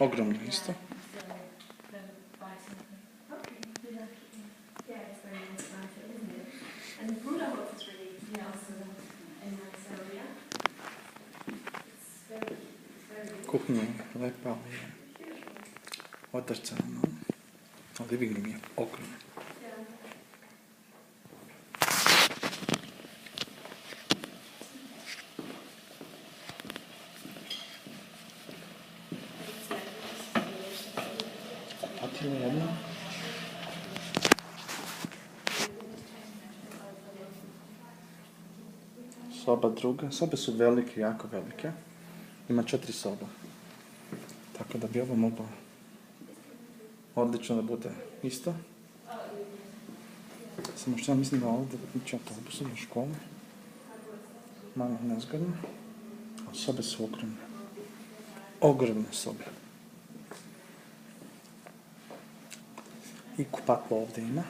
Ogromno isto. Kuchnja je lepa, ali je otrcana. A living room je ogromno. Zapatilo jedno. Soba druga. Sobe su velike, jako velike. Ima 4 soba. Tako da bi ovo moglo odlično da bude isto. Samo što ja mislim da ovdje ići autobusom do škole. Malo nezgodno. A sobe su ogromne. Ogromne sobe. I kupatlo ovdje ima.